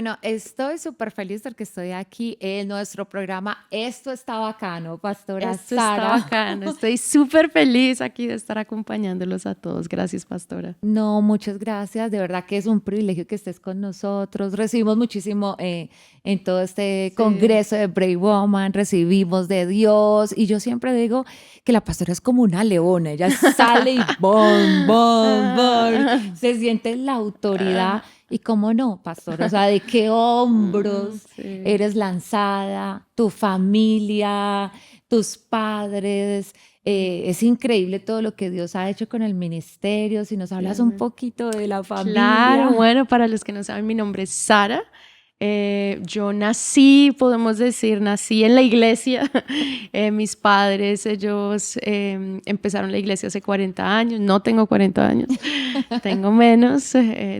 Bueno, estoy súper feliz porque estoy aquí en nuestro programa. Esto está bacano, Pastora Esto está Sara. bacano. Estoy súper feliz aquí de estar acompañándolos a todos. Gracias, pastora. No, muchas gracias. De verdad que es un privilegio que estés con nosotros. Recibimos muchísimo en todo este Sí. congreso de Brave Woman, recibimos de Dios. Y yo siempre digo que la pastora es como una leona. Ella sale y ¡bom, bom, bom! Ah, Se siente la autoridad. ah, Y cómo no, pastor, o sea, ¿de qué hombros sí. eres lanzada? Tu familia, tus padres. Es increíble todo lo que Dios ha hecho con el ministerio. Si nos Sí, hablas un amén. poquito de la Claro, familia. bueno, para los que no saben, mi nombre es Sara. Yo nací, podemos decir, nací en la iglesia. Mis padres, ellos empezaron la iglesia hace 40 años. No tengo 40 años, tengo menos,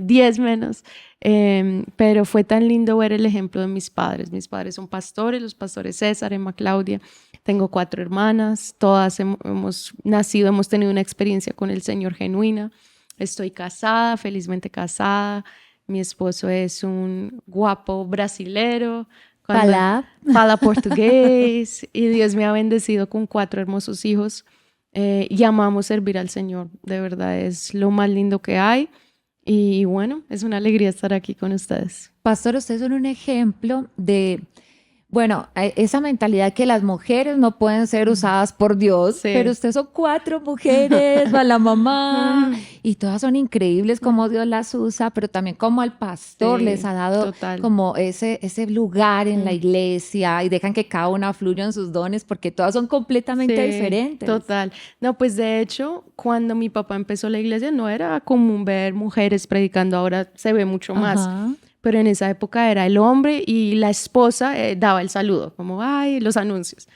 10 menos. Pero fue tan lindo ver el ejemplo de mis padres. Mis padres son pastores, los pastores César, Emma Claudia. Tengo 4 hermanas, todas hemos nacido, hemos tenido una experiencia con el Señor genuina. Estoy casada, felizmente casada. Mi esposo es un guapo brasilero, cuando Palab. fala portugués, y Dios me ha bendecido con 4 hermosos hijos, y amamos servir al Señor. De verdad es lo más lindo que hay y bueno, es una alegría estar aquí con ustedes. Pastor, ustedes son un ejemplo de, bueno, esa mentalidad que las mujeres no pueden ser usadas por Dios, pero Sí. ustedes son cuatro mujeres, va la mamá, y todas son increíbles como Dios las usa, pero también como el pastor les Sí, ha dado total. como ese lugar en la Mm. iglesia y dejan que cada una fluya en sus dones porque todas son completamente Sí, diferentes. total. No, pues de hecho, cuando mi papá empezó la iglesia no era común ver mujeres predicando, ahora se ve mucho más. Ajá. Pero en esa época era el hombre y la esposa daba el saludo, como, ay, los anuncios.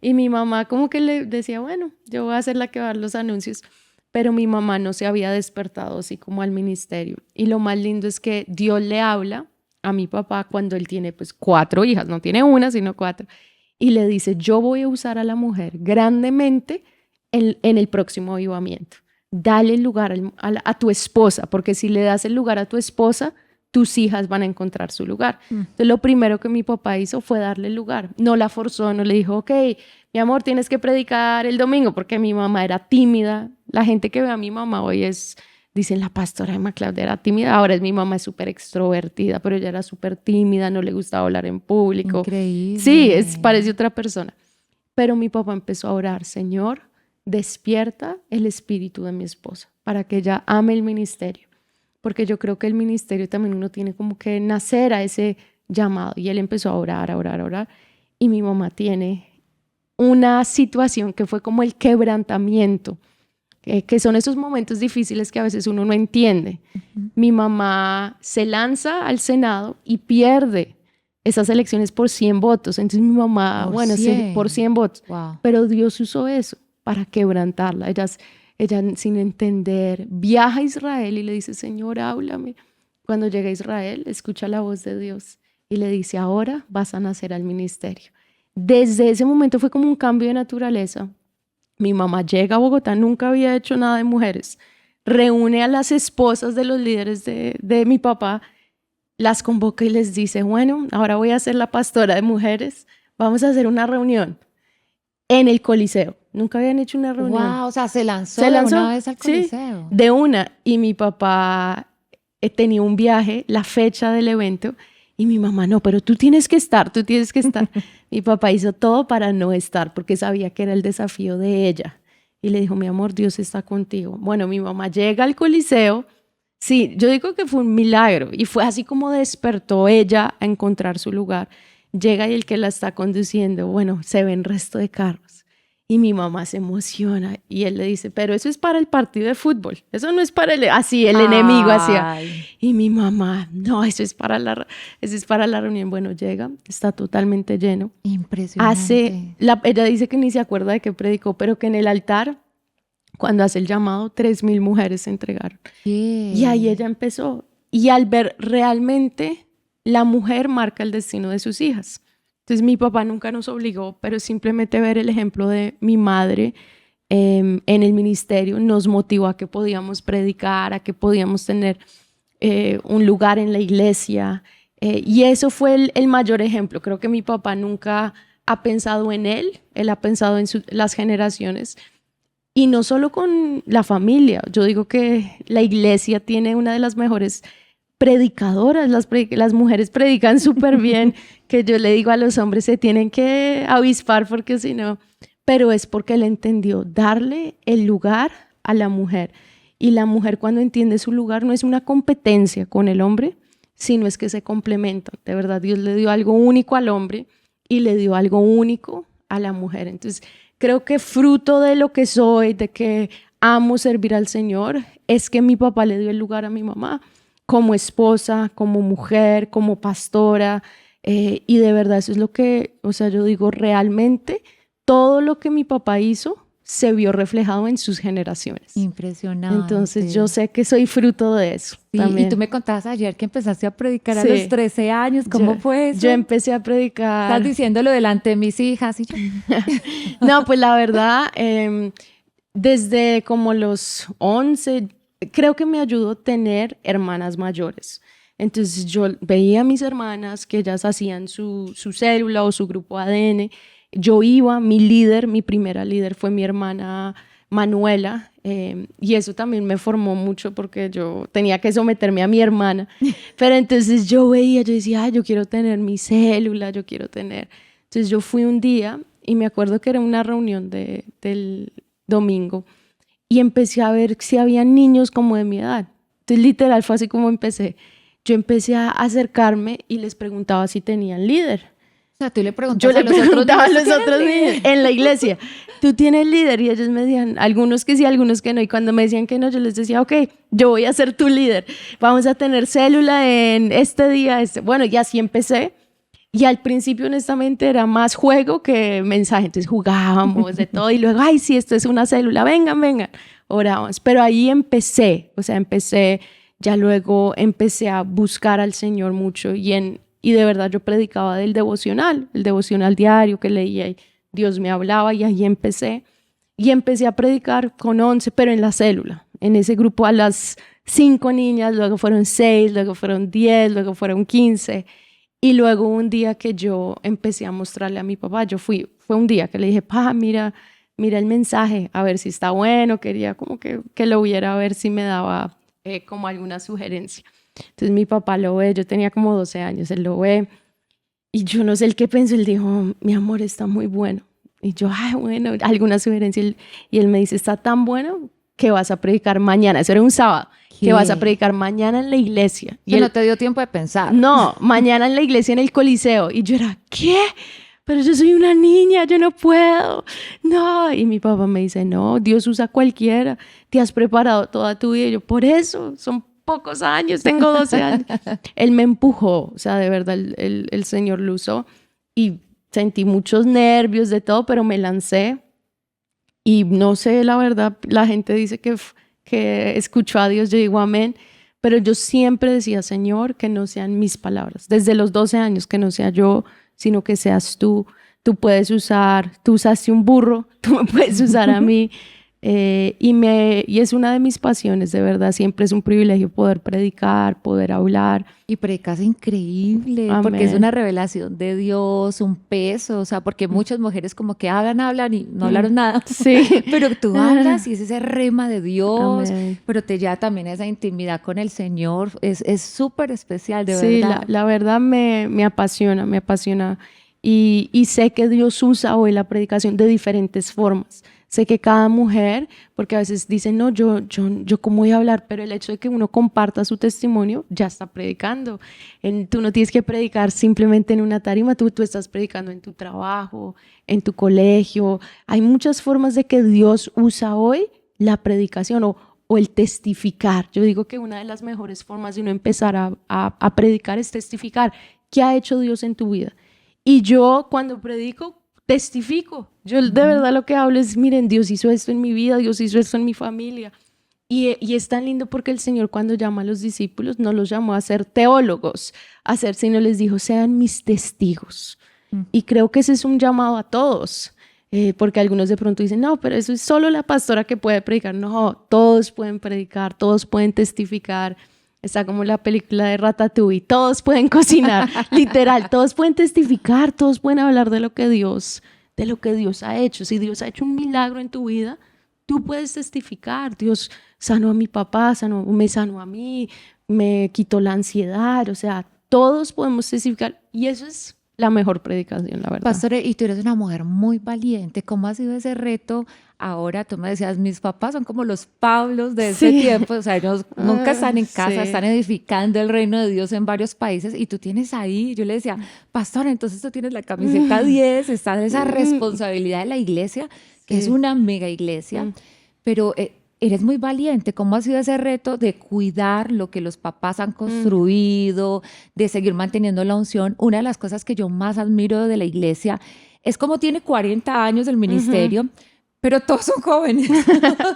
Y mi mamá como que le decía, bueno, yo voy a ser la que va a dar los anuncios. Pero mi mamá no se había despertado así como al ministerio. Y lo más lindo es que Dios le habla a mi papá cuando él tiene pues 4 hijas, no tiene una, sino 4 y le dice, yo voy a usar a la mujer grandemente en el próximo avivamiento. Dale el lugar a tu esposa, porque si le das el lugar a tu esposa, tus hijas van a encontrar su lugar. Mm. Entonces lo primero que mi papá hizo fue darle el lugar. No la forzó, no le dijo, ok, mi amor, tienes que predicar el domingo, porque mi mamá era tímida. La gente que ve a mi mamá hoy dicen, la pastora Emma Claudia era tímida. Ahora mi mamá es súper extrovertida, pero ella era súper tímida, no le gustaba hablar en público. Sí, Increíble. parece otra persona. Pero mi papá empezó a orar, Señor, despierta el espíritu de mi esposa para que ella ame el ministerio. Porque yo creo que el ministerio también uno tiene como que nacer a ese llamado. Y él empezó a orar, a orar, a orar. Y mi mamá tiene una situación que fue como el quebrantamiento, que son esos momentos difíciles que a veces uno no entiende. Ujú. Mi mamá se lanza al Senado y pierde esas elecciones por 100 votos. Entonces mi mamá, Por bueno, sí, por 100. 100 votos, Wow. pero Dios usó eso para quebrantarla. Ella sin entender viaja a Israel y le dice, Señor, háblame. Cuando llega a Israel, escucha la voz de Dios y le dice, ahora vas a nacer al ministerio. Desde ese momento fue como un cambio de naturaleza. Mi mamá llega a Bogotá, nunca había hecho nada de mujeres, reúne a las esposas de los líderes de mi papá, las convoca y les dice, bueno, ahora voy a ser la pastora de mujeres, vamos a hacer una reunión en el Coliseo. Nunca habían hecho una reunión. Wow, o sea, se lanzó Se de una lanzó, vez al sí, Coliseo. de una. Y mi papá tenía un viaje, la fecha del evento, y mi mamá, no, pero tú tienes que estar, tú tienes que estar. Mi papá hizo todo para no estar, porque sabía que era el desafío de ella. Y le dijo, mi amor, Dios está contigo. Bueno, mi mamá llega al Coliseo. Sí, yo digo que fue un milagro. Y fue así como despertó ella a encontrar su lugar. Llega y el que la está conduciendo, bueno, se ven resto de carros. Y mi mamá se emociona y él le dice, pero eso es para el partido de fútbol, eso no es para así, el enemigo hacía. Ay, Y mi mamá, no, eso es para la reunión. Bueno, llega, está totalmente lleno. impresionante. Ella dice que ni se acuerda de qué predicó, pero que en el altar, cuando hace el llamado, 3.000 mujeres se entregaron. Y ahí ¿Qué? ella empezó. Y al ver realmente, la mujer marca el destino de sus hijas. Entonces mi papá nunca nos obligó, pero simplemente ver el ejemplo de mi madre en el ministerio nos motivó a que podíamos predicar, a que podíamos tener un lugar en la iglesia. Y eso fue el mayor ejemplo. Creo que mi papá nunca ha pensado en él ha pensado en las generaciones. Y no solo con la familia, yo digo que la iglesia tiene una de las mejores predicadoras, las mujeres predican súper bien, que yo le digo a los hombres se tienen que avispar porque si no, pero es porque él entendió darle el lugar a la mujer. Y la mujer cuando entiende su lugar no es una competencia con el hombre, sino es que se complementan. De verdad, Dios le dio algo único al hombre y le dio algo único a la mujer. Entonces, creo que fruto de lo que soy, de que amo servir al Señor, es que mi papá le dio el lugar a mi mamá como esposa, como mujer, como pastora. Y de verdad eso es lo que, o sea, yo digo, realmente todo lo que mi papá hizo se vio reflejado en sus generaciones. Impresionante. Entonces yo sé que soy fruto de eso. Sí, también. y tú me contabas ayer que empezaste a predicar a los 13 años. ¿Cómo fue eso? Yo empecé a predicar. Estás diciéndolo delante de mis hijas y yo. No, pues la verdad, desde como los 11, creo que me ayudó tener hermanas mayores. Entonces yo veía a mis hermanas que ellas hacían su célula o su grupo ADN. Yo iba, mi primera líder fue mi hermana Manuela, y eso también me formó mucho porque yo tenía que someterme a mi hermana. Pero entonces yo veía, yo decía, yo quiero tener mi célula, yo quiero tener. Entonces yo fui un día y me acuerdo que era una reunión del domingo y empecé a ver si había niños como de mi edad. Entonces literal fue así como empecé. Yo empecé a acercarme y les preguntaba si tenían líder. O sea, tú le preguntabas Yo le preguntaba a los niños, otros niños en la iglesia, ¿tú tienes líder? Y ellos me decían, algunos que sí, algunos que no. Y cuando me decían que no, yo les decía, ok, yo voy a ser tu líder. Vamos a tener célula en este día. Bueno, y así empecé. Y al principio, honestamente, era más juego que mensaje. Entonces jugábamos de todo. Y luego, ay, sí, esto es una célula. Vengan, vengan. Orábamos. Pero ahí empecé. O sea, ya luego empecé a buscar al Señor mucho. Y de verdad yo predicaba el devocional diario que leía y Dios me hablaba y ahí empecé. Y empecé a predicar con 11, pero en la célula. En ese grupo a las 5 niñas, luego fueron 6, luego fueron 10, luego fueron 15. Y luego un día que yo empecé a mostrarle a mi papá, fue un día que le dije, pa, mira el mensaje, a ver si está bueno. Quería como que lo viera, a ver si me daba como alguna sugerencia. Entonces mi papá lo ve, yo tenía como 12 años, él lo ve y yo no sé el qué pensó, él dijo, mi amor, está muy bueno. Y yo, bueno, alguna sugerencia. Y él me dice, está tan bueno que vas a predicar mañana. Eso era un sábado. ¿Qué? Que vas a predicar mañana en la iglesia. Y él no te dio tiempo de pensar. No, mañana en la iglesia, en el Coliseo. Y yo era, ¿qué? Pero yo soy una niña, yo no puedo. No. Y mi papá me dice, no, Dios usa a cualquiera. Te has preparado toda tu vida. Y yo, por eso, son pocos años, tengo 12 años. Él me empujó, o sea, de verdad, el Señor lo usó. Y sentí muchos nervios de todo, pero me lancé. Y no sé, la verdad, la gente dice que escuchó a Dios, yo digo amén. Pero yo siempre decía, Señor, que no sean mis palabras. Desde los 12 años, que no sea yo, sino que seas tú. Tú usaste un burro, tú me puedes usar a mí. Y es una de mis pasiones, de verdad. Siempre es un privilegio poder predicar, poder hablar. Y predicas increíble, Amén. porque es una revelación de Dios, un peso, o sea, porque muchas mujeres como que hablan y no hablaron nada. Sí. Pero tú hablas y es ese rema de Dios, Amén. pero te lleva también esa intimidad con el Señor. Es súper especial, de sí, verdad. La verdad me apasiona. Y sé que Dios usa hoy la predicación de diferentes formas. Sé que cada mujer, porque a veces dicen, no, yo cómo voy a hablar, pero el hecho de que uno comparta su testimonio ya está predicando. Tú no tienes que predicar simplemente en una tarima, tú estás predicando en tu trabajo, en tu colegio. Hay muchas formas de que Dios usa hoy la predicación o el testificar. Yo digo que una de las mejores formas de uno empezar a predicar es testificar. ¿Qué ha hecho Dios en tu vida? Y yo cuando predico, testifico. Yo de verdad lo que hablo es, miren, Dios hizo esto en mi vida, Dios hizo esto en mi familia. Y es tan lindo porque el Señor cuando llama a los discípulos no los llamó a ser teólogos, sino les dijo, sean mis testigos. Y creo que ese es un llamado a todos, porque algunos de pronto dicen, no, pero eso es solo la pastora que puede predicar. No, todos pueden predicar, todos pueden testificar. Está como la película de Ratatouille. Todos pueden cocinar, literal. Todos pueden testificar, todos pueden hablar de lo que Dios ha hecho. Si Dios ha hecho un milagro en tu vida, tú puedes testificar. Dios sanó a mi papá, me sanó a mí, me quitó la ansiedad. O sea, todos podemos testificar. Y eso es la mejor predicación, la verdad. Pastor, y tú eres una mujer muy valiente. ¿Cómo ha sido ese reto? Ahora tú me decías, mis papás son como los Pablos de ese tiempo, o sea, ellos nunca están en casa, Sí. están edificando el reino de Dios en varios países y tú tienes ahí, yo le decía, pastor, entonces tú tienes la camiseta 10, está en esa responsabilidad de la iglesia, que es Sí. una mega iglesia, pero eres muy valiente. ¿Cómo ha sido ese reto de cuidar lo que los papás han construido, de seguir manteniendo la unción? Una de las cosas que yo más admiro de la iglesia es cómo tiene 40 años del ministerio, pero todos son jóvenes.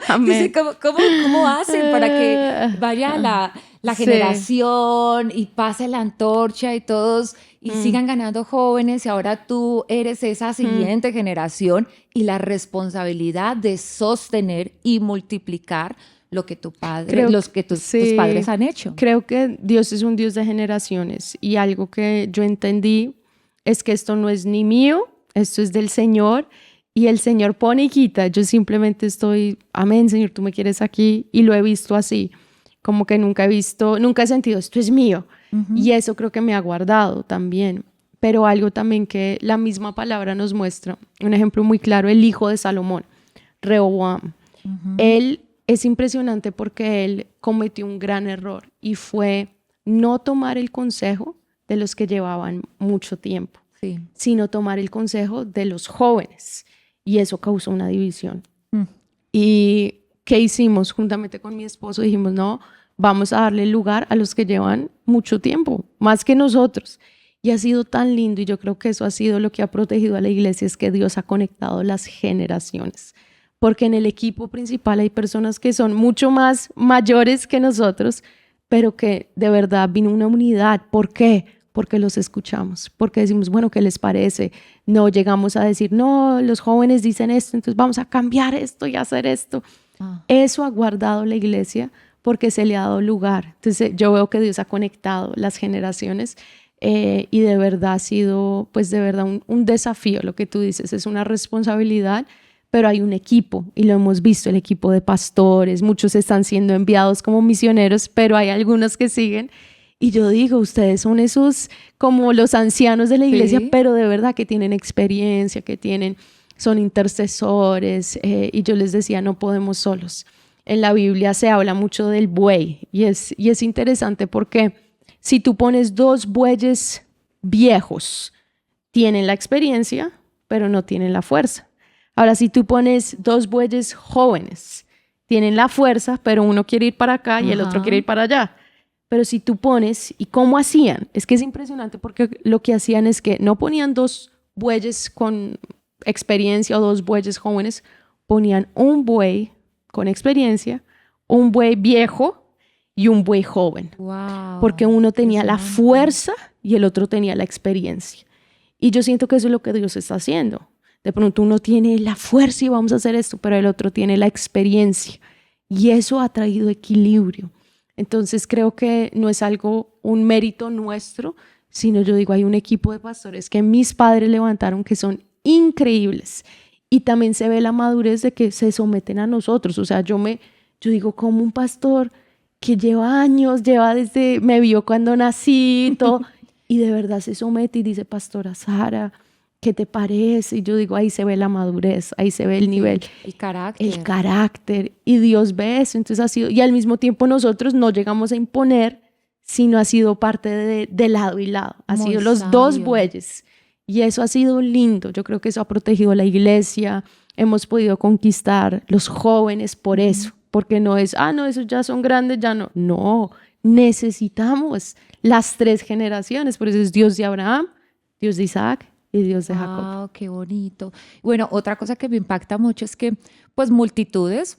Amén. Dice, ¿cómo hacen para que vaya la Sí. generación y pase la antorcha y todos y sigan ganando jóvenes? Y ahora tú eres esa siguiente generación y la responsabilidad de sostener y multiplicar lo que tus padres han hecho. Creo que Dios es un Dios de generaciones y algo que yo entendí es que esto no es ni mío, esto es del Señor. Y el Señor pone y quita. Yo simplemente estoy, amén, Señor, tú me quieres aquí. Y lo he visto así. Como que nunca he sentido, esto es mío. Y eso creo que me ha guardado también. Pero algo también que la misma palabra nos muestra. Un ejemplo muy claro, el hijo de Salomón, Rehoboam. Él es impresionante porque él cometió un gran error. Y fue no tomar el consejo de los que llevaban mucho tiempo, Sí. sino tomar el consejo de los jóvenes. Y eso causó una división. ¿Y qué hicimos? Juntamente con mi esposo dijimos, no, vamos a darle lugar a los que llevan mucho tiempo, más que nosotros. Y ha sido tan lindo y yo creo que eso ha sido lo que ha protegido a la iglesia, es que Dios ha conectado las generaciones. Porque en el equipo principal hay personas que son mucho más mayores que nosotros, pero que de verdad vino una unidad. ¿Por qué? Porque los escuchamos, porque decimos, bueno, ¿qué les parece? No llegamos a decir, no, los jóvenes dicen esto, entonces vamos a cambiar esto y hacer esto. Eso ha guardado la iglesia porque se le ha dado lugar. Entonces yo veo que Dios ha conectado las generaciones y de verdad ha sido, pues de verdad un desafío. Lo que tú dices es una responsabilidad, pero hay un equipo y lo hemos visto, el equipo de pastores, muchos están siendo enviados como misioneros, pero hay algunos que siguen. Y yo digo, ustedes son esos como los ancianos de la iglesia, Sí. pero de verdad que tienen experiencia, son intercesores. Y yo les decía, no podemos solos. En la Biblia se habla mucho del buey y es interesante porque si tú pones dos bueyes viejos, tienen la experiencia, pero no tienen la fuerza. Ahora, si tú pones dos bueyes jóvenes, tienen la fuerza, pero uno quiere ir para acá y el otro quiere ir para allá. Pero si tú pones, ¿y cómo hacían? Es que es impresionante porque lo que hacían es que no ponían dos bueyes con experiencia o dos bueyes jóvenes, ponían un buey con experiencia, un buey viejo y un buey joven. Wow. Porque uno tenía la Impresionante. fuerza y el otro tenía la experiencia. Y yo siento que eso es lo que Dios está haciendo. De pronto uno tiene la fuerza y vamos a hacer esto, pero el otro tiene la experiencia. Y eso ha traído equilibrio. Entonces creo que no es un mérito nuestro, sino yo digo, hay un equipo de pastores que mis padres levantaron que son increíbles. Y también se ve la madurez de que se someten a nosotros. O sea, yo digo, como un pastor que lleva años, me vio cuando nací y todo, y de verdad se somete y dice, Pastora Sara, ¿qué te parece? Y yo digo, ahí se ve la madurez, ahí se ve el nivel. El carácter. El carácter, y Dios ve eso. Entonces ha sido, y al mismo tiempo nosotros no llegamos a imponer, sino ha sido parte de lado y lado. Ha Muy sido los sabio. dos bueyes. Y eso ha sido lindo. Yo creo que eso ha protegido a la iglesia. Hemos podido conquistar los jóvenes por eso. Porque no es, no, esos ya son grandes, ya no. No, necesitamos las tres generaciones. Por eso es Dios de Abraham, Dios de Isaac y Dios de Jacob. Wow, qué bonito. Bueno, otra cosa que me impacta mucho es que, pues, multitudes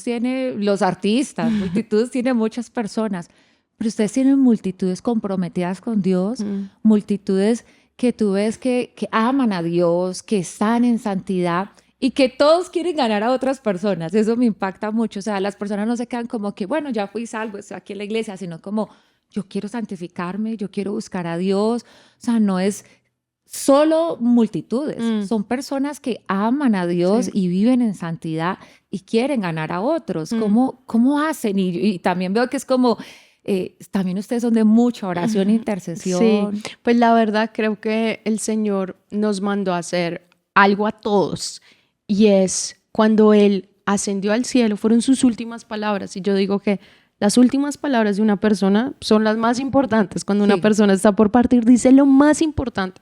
tiene los artistas, multitudes tiene muchas personas, pero ustedes tienen multitudes comprometidas con Dios, multitudes que tú ves que aman a Dios, que están en santidad Y que todos quieren ganar a otras personas, eso me impacta mucho. O sea, las personas no se quedan como que, bueno, ya fui salvo, estoy aquí en la iglesia, sino como, yo quiero santificarme, yo quiero buscar a Dios. O sea, no es solo multitudes, son personas que aman a Dios Sí. y viven en santidad y quieren ganar a otros. ¿Cómo hacen? Y también veo que es como, también ustedes son de mucha oración e Sí, intercesión. pues la verdad creo que el Señor nos mandó a hacer algo a todos y es cuando Él ascendió al cielo, fueron sus últimas palabras y yo digo que las últimas palabras de una persona son las más importantes. Cuando una Sí. persona está por partir, dice lo más importante.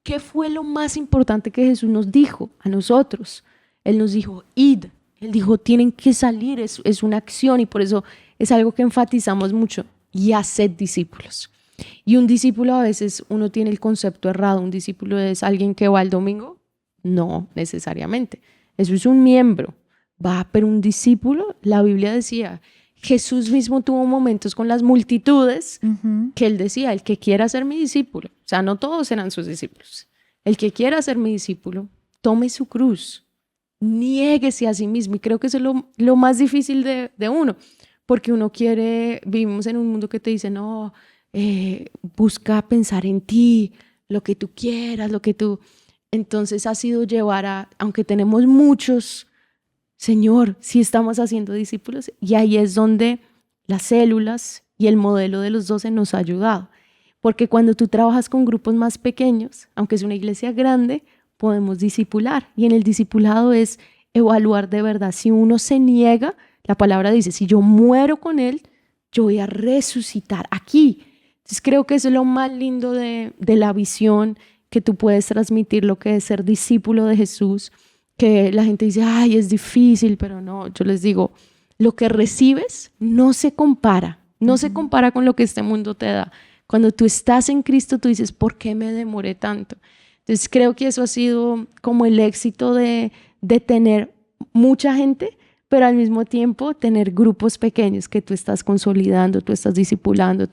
¿Qué fue lo más importante que Jesús nos dijo a nosotros? Él nos dijo, id. Él dijo, tienen que salir, es una acción y por eso es algo que enfatizamos mucho. Y haced discípulos. Y un discípulo a veces uno tiene el concepto errado. ¿Un discípulo es alguien que va al domingo? No necesariamente. Eso es un miembro. Pero un discípulo, la Biblia decía, Jesús mismo tuvo momentos con las multitudes que él decía, el que quiera ser mi discípulo, o sea, no todos eran sus discípulos, el que quiera ser mi discípulo, tome su cruz, niéguese a sí mismo. Y creo que eso es lo más difícil de uno, porque uno quiere, vivimos en un mundo que te dice, no, busca pensar en ti, lo que tú quieras, entonces ha sido llevar aunque tenemos muchos, Señor, si estamos haciendo discípulos, y ahí es donde las células y el modelo de los 12 nos ha ayudado, porque cuando tú trabajas con grupos más pequeños, aunque es una iglesia grande, podemos discipular, y en el discipulado es evaluar de verdad, si uno se niega, la palabra dice, si yo muero con él, yo voy a resucitar aquí. Entonces creo que eso es lo más lindo de la visión, que tú puedes transmitir lo que es ser discípulo de Jesús, que la gente dice, ay, es difícil, pero no, yo les digo, lo que recibes no se compara con lo que este mundo te da. Cuando tú estás en Cristo, tú dices, ¿por qué me demoré tanto? Entonces creo que eso ha sido como el éxito de tener mucha gente, pero al mismo tiempo tener grupos pequeños que tú estás consolidando, tú estás discipulando,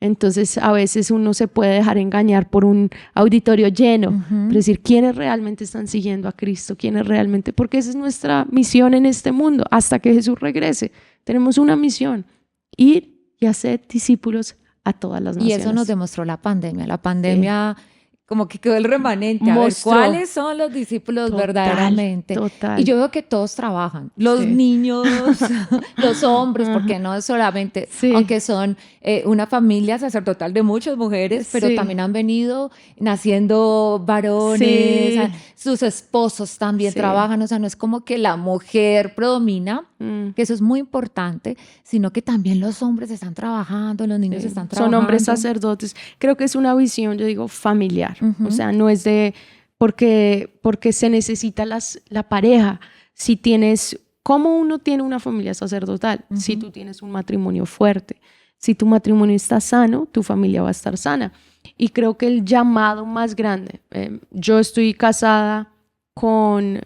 Entonces a veces uno se puede dejar engañar por un auditorio lleno, pero decir quiénes realmente están siguiendo a Cristo, quiénes realmente, porque esa es nuestra misión en este mundo hasta que Jesús regrese. Tenemos una misión, ir y hacer discípulos a todas las naciones. Y eso nos demostró la pandemia. La pandemia como que quedó el remanente. A ver, Mostró. ¿cuáles son los discípulos verdaderamente? Total. Y yo veo que todos trabajan. Los niños, los hombres, porque no es solamente, aunque son una familia sacerdotal de muchas mujeres, pero también han venido naciendo varones, sus esposos también trabajan. O sea, no es como que la mujer predomina, que eso es muy importante, sino que también los hombres están trabajando, los niños están trabajando. Son hombres sacerdotes. Creo que es una visión, yo digo, familiar. O sea, no es de porque se necesita la pareja. Si tienes, ¿cómo uno tiene una familia sacerdotal? Si tú tienes un matrimonio fuerte, si tu matrimonio está sano, tu familia va a estar sana. Y creo que el llamado más grande, yo estoy casada con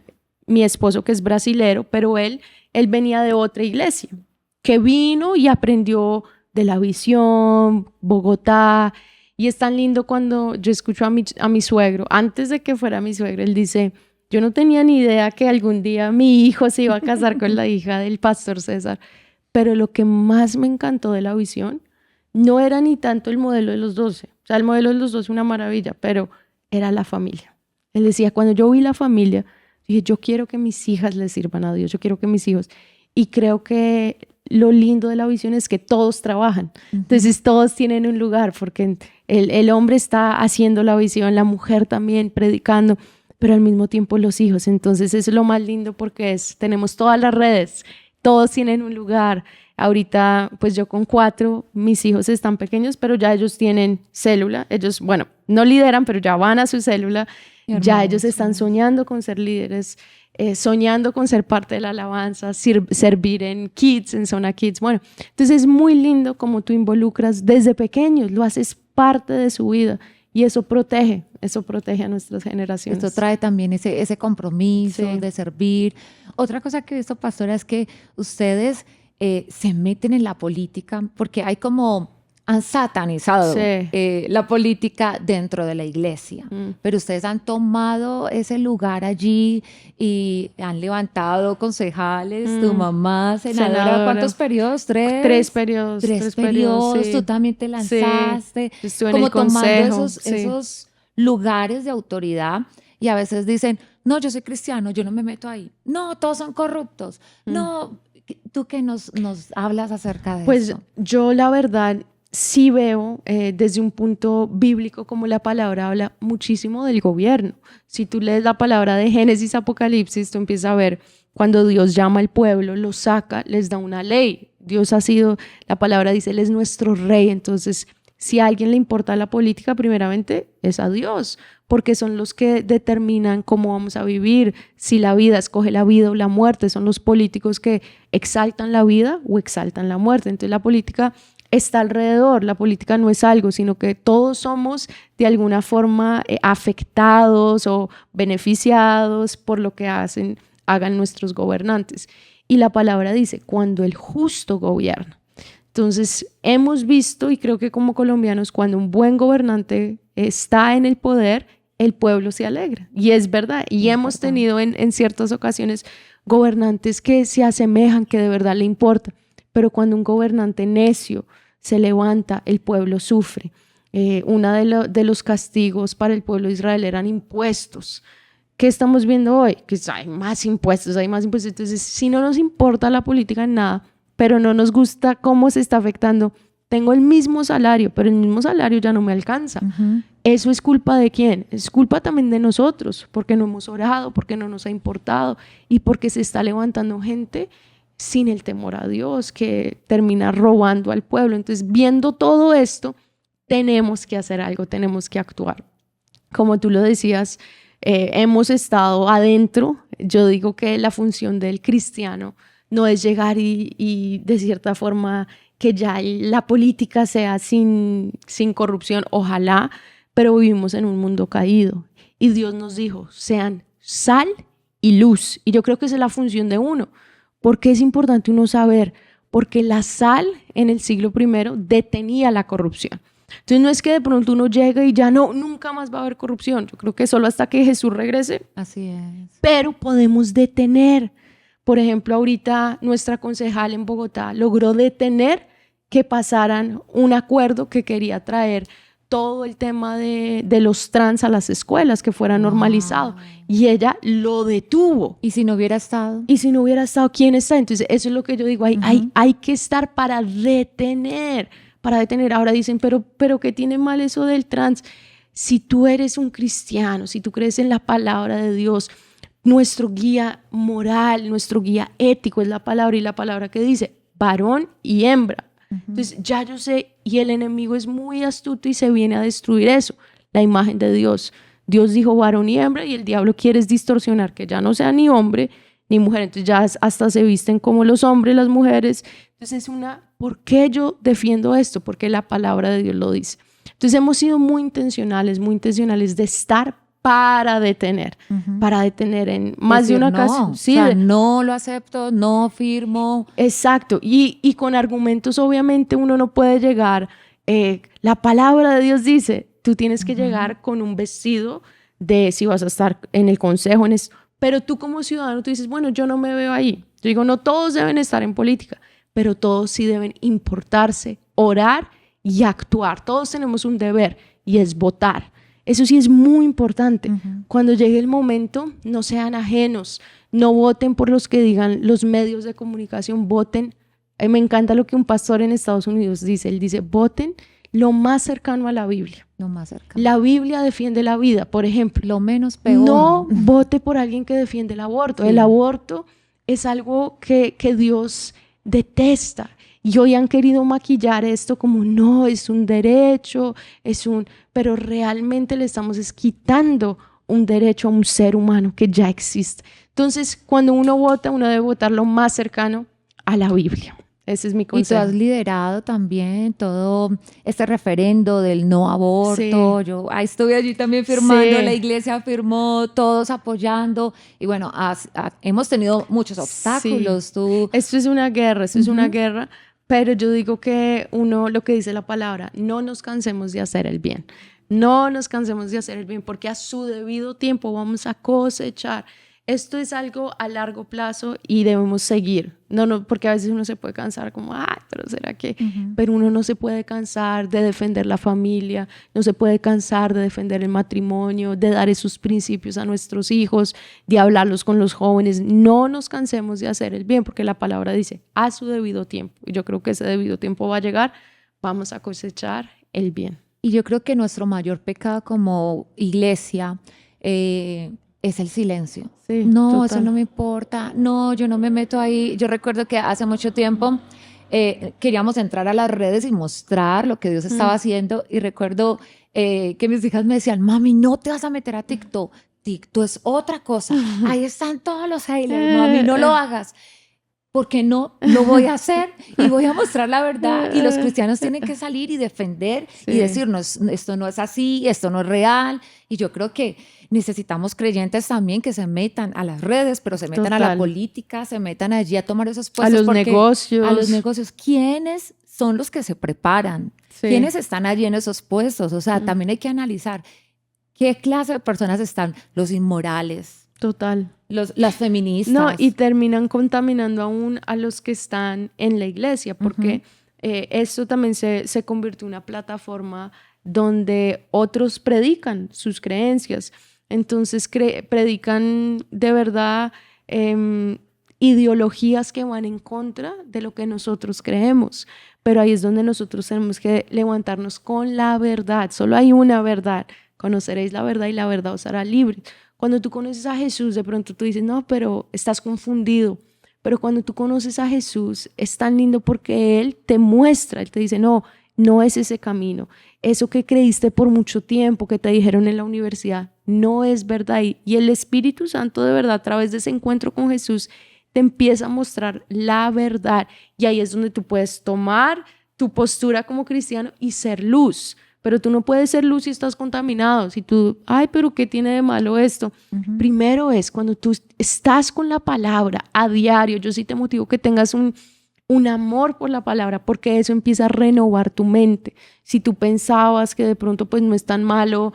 mi esposo que es brasilero, pero él venía de otra iglesia, que vino y aprendió de la visión, Bogotá. Y es tan lindo cuando yo escucho a mi suegro, antes de que fuera mi suegro, él dice, yo no tenía ni idea que algún día mi hijo se iba a casar con la hija del pastor César, pero lo que más me encantó de la visión no era ni tanto el modelo de los 12, o sea, el modelo de los 12 es una maravilla, pero era la familia. Él decía, cuando yo vi la familia, dije, yo quiero que mis hijas le sirvan a Dios, yo quiero que mis hijos, y creo que lo lindo de la visión es que todos trabajan, entonces todos tienen un lugar, porque el hombre está haciendo la visión, la mujer también predicando, pero al mismo tiempo los hijos. Entonces eso es lo más lindo porque tenemos todas las redes, todos tienen un lugar. Ahorita pues yo con 4, mis hijos están pequeños, pero ya ellos tienen célula, ellos, bueno, no lideran, pero ya van a su célula, ya ellos están soñando con ser líderes, soñando con ser parte de la alabanza, servir en Kids, en Zona Kids. Bueno, entonces es muy lindo como tú involucras desde pequeños, lo haces parte de su vida y eso protege a nuestras generaciones. Esto trae también ese compromiso de servir. Otra cosa que he visto, pastora, es que ustedes se meten en la política porque hay como han satanizado Sí. la política dentro de la iglesia, pero ustedes han tomado ese lugar allí y han levantado concejales, tu mamá, senadora, ¿cuántos periodos? Tres periodos. Tres periodos, Sí. tú también te Sí. lanzaste, Estuve en como el tomando consejo. esos lugares de autoridad y a veces dicen, no, yo soy cristiano, yo no me meto ahí, no, todos son corruptos, no, ¿tú qué nos hablas acerca de Pues eso? yo la verdad sí veo desde un punto bíblico como la palabra habla muchísimo del gobierno. Si tú lees la palabra de Génesis, Apocalipsis, tú empiezas a ver cuando Dios llama al pueblo, los saca, les da una ley. Dios ha sido, la palabra dice, Él es nuestro rey. Entonces, si a alguien le importa la política, primeramente es a Dios, porque son los que determinan cómo vamos a vivir, si la vida escoge la vida o la muerte. Son los políticos que exaltan la vida o exaltan la muerte. Entonces, la política está alrededor. La política no es algo, sino que todos somos de alguna forma afectados o beneficiados por lo que hagan nuestros gobernantes. Y la palabra dice, cuando el justo gobierna. Entonces, hemos visto, y creo que como colombianos, cuando un buen gobernante está en el poder, el pueblo se alegra. Y es verdad. Y hemos tenido en ciertas ocasiones gobernantes que se asemejan, que de verdad le importa. Pero cuando un gobernante necio se levanta, el pueblo sufre. Uno de los castigos para el pueblo de Israel eran impuestos. ¿Qué estamos viendo hoy? Que hay más impuestos, hay más impuestos. Entonces, si no nos importa la política en nada, pero no nos gusta cómo se está afectando, tengo el mismo salario, pero el mismo salario ya no me alcanza. ¿Eso es culpa de quién? Es culpa también de nosotros, porque no hemos orado, porque no nos ha importado y porque se está levantando gente sin el temor a Dios, que termina robando al pueblo. Entonces, viendo todo esto, tenemos que hacer algo, tenemos que actuar. Como tú lo decías, hemos estado adentro. Yo digo que la función del cristiano no es llegar y de cierta forma que ya la política sea sin corrupción, ojalá, pero vivimos en un mundo caído y Dios nos dijo, sean sal y luz. Y yo creo que esa es la función de uno. ¿Por qué es importante uno saber? Porque la sal en el siglo I detenía la corrupción. Entonces no es que de pronto uno llegue y ya no, nunca más va a haber corrupción. Yo creo que solo hasta que Jesús regrese. Así es. Pero podemos detener. Por ejemplo, ahorita nuestra concejal en Bogotá logró detener que pasaran un acuerdo que quería traer todo el tema de los trans a las escuelas, que fuera normalizado. Y ella lo detuvo. ¿Y si no hubiera estado? Y si no hubiera estado, ¿quién está? Entonces, eso es lo que yo digo, hay que estar para detener. Ahora dicen, pero ¿qué tiene mal eso del trans? Si tú eres un cristiano, si tú crees en la palabra de Dios, nuestro guía moral, nuestro guía ético es la palabra, y la palabra que dice varón y hembra. Entonces ya yo sé, y el enemigo es muy astuto y se viene a destruir eso, la imagen de Dios. Dios dijo varón y hembra y el diablo quiere distorsionar que ya no sea ni hombre ni mujer. Entonces ya hasta se visten como los hombres, las mujeres. Entonces ¿por qué yo defiendo esto? Porque la palabra de Dios lo dice. Entonces hemos sido muy intencionales de estar para detener en más decir, de una no, ocasión. Sí, o sea, no lo acepto, no firmo. Exacto, y con argumentos obviamente uno no puede llegar, la palabra de Dios dice, tú tienes que llegar con un vestido de si vas a estar en el consejo, pero tú como ciudadano tú dices, bueno, yo no me veo ahí. Yo digo, no todos deben estar en política, pero todos sí deben importarse, orar y actuar. Todos tenemos un deber y es votar. Eso sí es muy importante. Cuando llegue el momento, no sean ajenos, no voten por los que digan los medios de comunicación, voten. Me encanta lo que un pastor en Estados Unidos dice, él dice, voten lo más cercano a la Biblia. Lo más cercano. La Biblia defiende la vida, por ejemplo. Lo menos peor. No vote por alguien que defiende el aborto. Sí. El aborto es algo que Dios detesta. Y hoy han querido maquillar esto como no, es un derecho, pero realmente le estamos quitando un derecho a un ser humano que ya existe. Entonces, cuando uno vota, uno debe votar lo más cercano a la Biblia. Ese es mi consejo. Y tú has liderado también todo este referendo del no aborto. Sí. Yo estuve allí también firmando, sí. La iglesia firmó, todos apoyando. Y bueno, hemos tenido muchos obstáculos. Sí. Esto es una guerra, es una guerra. Pero yo digo que uno, lo que dice la palabra, no nos cansemos de hacer el bien. No nos cansemos de hacer el bien, porque a su debido tiempo vamos a cosechar. Esto es algo a largo plazo y debemos seguir. No, porque a veces uno se puede cansar como, ay, pero ¿será que? Pero uno no se puede cansar de defender la familia, no se puede cansar de defender el matrimonio, de dar esos principios a nuestros hijos, de hablarlos con los jóvenes. No nos cansemos de hacer el bien, porque la palabra dice, a su debido tiempo. Y yo creo que ese debido tiempo va a llegar, vamos a cosechar el bien. Y yo creo que nuestro mayor pecado como iglesia es el silencio. Sí, No, total. eso no me importa. No, yo no me meto ahí. Yo recuerdo que hace mucho tiempo queríamos entrar a las redes y mostrar lo que Dios estaba haciendo. Y recuerdo que mis hijas me decían, mami, no te vas a meter a TikTok. TikTok es otra cosa. Ahí están todos los haters, mami, no lo hagas. Porque no lo voy a hacer y voy a mostrar la verdad. Y los cristianos tienen que salir y defender y decirnos, esto no es así, esto no es real. Y yo creo que necesitamos creyentes también que se metan a las redes, pero se metan a la política, se metan allí a tomar esos puestos. A los negocios. A los negocios. ¿Quiénes son los que se preparan? ¿Quiénes están allí en esos puestos? O sea, también hay que analizar qué clase de personas están. Los inmorales. Total. Las feministas. No, y terminan contaminando aún a los que están en la iglesia, porque esto también se convirtió en una plataforma donde otros predican sus creencias. Entonces predican de verdad ideologías que van en contra de lo que nosotros creemos. Pero ahí es donde nosotros tenemos que levantarnos con la verdad. Solo hay una verdad. Conoceréis la verdad y la verdad os hará libres. Cuando tú conoces a Jesús, de pronto tú dices, no, pero estás confundido. Pero cuando tú conoces a Jesús, es tan lindo porque Él te muestra, Él te dice, no es ese camino. Eso que creíste por mucho tiempo, que te dijeron en la universidad, no es verdad. Y el Espíritu Santo de verdad, a través de ese encuentro con Jesús, te empieza a mostrar la verdad. Y ahí es donde tú puedes tomar tu postura como cristiano y ser luz. Pero tú no puedes ser luz si estás contaminado. Si tú, ay, pero ¿qué tiene de malo esto? Primero es cuando tú estás con la palabra a diario. Yo sí te motivo que tengas un amor por la palabra, porque eso empieza a renovar tu mente. Si tú pensabas que de pronto pues no es tan malo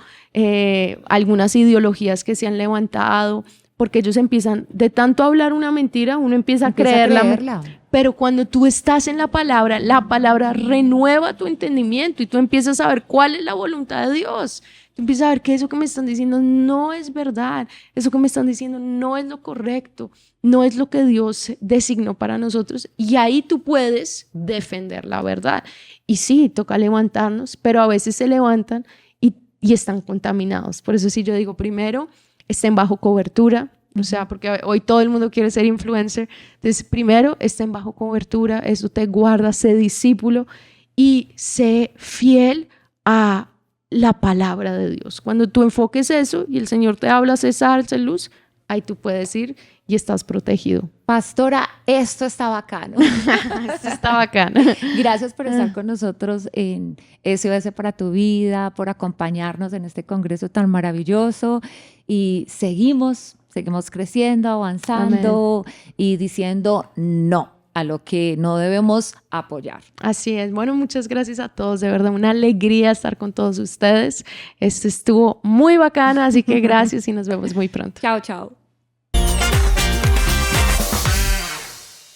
algunas ideologías que se han levantado, porque ellos empiezan, de tanto hablar una mentira, uno empieza a creerla. Pero cuando tú estás en la palabra renueva tu entendimiento y tú empiezas a ver cuál es la voluntad de Dios. Tú empiezas a ver que eso que me están diciendo no es verdad, eso que me están diciendo no es lo correcto, no es lo que Dios designó para nosotros. Y ahí tú puedes defender la verdad. Y sí, toca levantarnos, pero a veces se levantan y están contaminados. Por eso sí yo digo, primero, estén bajo cobertura, o sea, porque hoy todo el mundo quiere ser influencer. Entonces, primero, estén bajo cobertura, eso te guarda, sé discípulo y sé fiel a la palabra de Dios. Cuando tú enfoques eso y el Señor te habla, sé sal, sé luz, ahí tú puedes ir y estás protegido. Pastora, esto está bacano. Esto está bacano. Gracias por estar con nosotros en SOS para tu vida, por acompañarnos en este congreso tan maravilloso y seguimos creciendo, avanzando y diciendo no a lo que no debemos apoyar. Así es. Bueno, muchas gracias a todos. De verdad, una alegría estar con todos ustedes. Esto estuvo muy bacana, así que gracias y nos vemos muy pronto. Chao, chao.